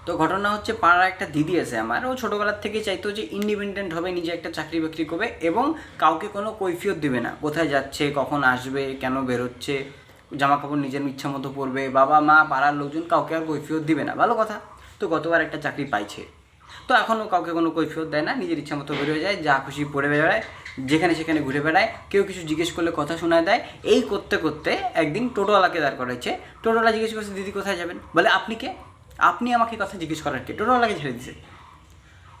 তো ঘটনা হচ্ছে, পাড়ার একটা দিদি আছে আমার, ও ছোটোবেলার থেকে চাইতো যে ইন্ডিপেন্ডেন্ট হবে, নিজে একটা চাকরি বাকরি করবে এবং কাউকে কোনো কৈফিয়ত দেবে না, কোথায় যাচ্ছে, কখন আসবে, কেন বেরোচ্ছে, জামা কাপড় নিজের ইচ্ছা মতো পরবে, বাবা মা পাড়ার লোকজন কাউকে আর কৈফিয়ত দিবে না, ভালো কথা। তো গতবার একটা চাকরি পাইছে, তো এখনও কাউকে কোনো কৈফিয়ত দেয় না, নিজের ইচ্ছা মতো বেরোয় যায়, যা খুশি পড়ে বেড়ায়, যেখানে সেখানে ঘুরে বেড়ায়, কেউ কিছু জিজ্ঞেস করলে কথা শোনায় দেয়। এই করতে করতে একদিন টোটোওয়ালাকে দাঁড় করাইছে। টোটোওয়ালা জিজ্ঞেস করছে, দিদি কোথায় যাবেন? বলে, আপনি কে? আপনি আমাকে কথা জিজ্ঞেস করার কে? টোটোওয়ালাকে ছেড়ে দিছে।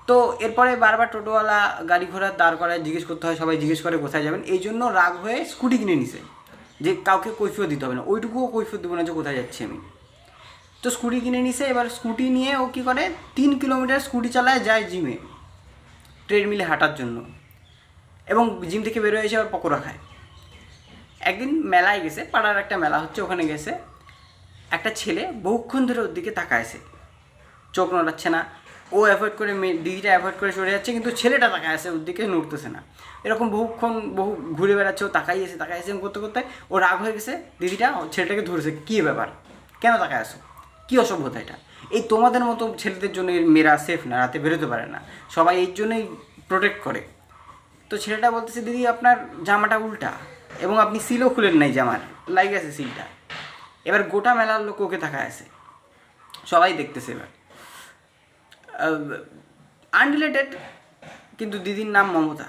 তো এরপরে বারবার টোটোওয়ালা গাড়ি ঘোড়া দাঁড় করায়, জিজ্ঞেস করতে হয়, সবাই জিজ্ঞেস করে কোথায় যাবেন, এই জন্য রাগ হয়ে স্কুটি কিনে নিছে, যে কাউকে কৈফিয়ত দিতে হবে না, ওইটুকুও কৈফিয়ত দেবো না যে কোথায় যাচ্ছি আমি। তো স্কুটি কিনে নিছে, এবার স্কুটি নিয়ে ও কী করে, 3 কিলোমিটার স্কুটি চালায়, যায় জিমে, ট্রেডমিলে হাঁটার জন্য, এবং জিম থেকে বেরোয় এসে আবার পকোড়া খায়। একদিন মেলায় গেছে, পাড়ার একটা মেলা হচ্ছে, ওখানে গেছে, একটা ছেলে বহুক্ষণ ধরে ওর দিকে তাকায়ছে, চোখ নড়াচ্ছে না, ও অ্যাভয়েড করে, দিদিটা অ্যাভয়েড করে চলে যাচ্ছে, কিন্তু ছেলেটা তাকায় আছে ওর দিকে, নড়তেছে না। এরকম বহুক্ষণ ঘুরে বেড়াচ্ছে, ও তাকাই আছে করতে করতে ও রাগ হয়ে গেছে, দিদিটা ছেলেটাকে ধরেছে, কী ব্যাপার, কেন তাকায় আসো, কী অসভ্যতা এটা, এই তোমাদের মতো ছেলেদের জন্য মেয়েরা সেফ না, রাতে বেরোতে পারে না, সবাই এই জন্যই প্রোটেক্ট করে। তো ছেলেটা বলতেছে, দিদি আপনার জামাটা উল্টা, এবং আপনি সিলও খুলেন নাই, জামার লাগে আছে সিলটা। এবার গোটা মেলার লোক ওকে তাকায় আছে, সবাই দেখতেছে। এবার আনরিলেটেড, কিন্তু দিদির নাম মমতা।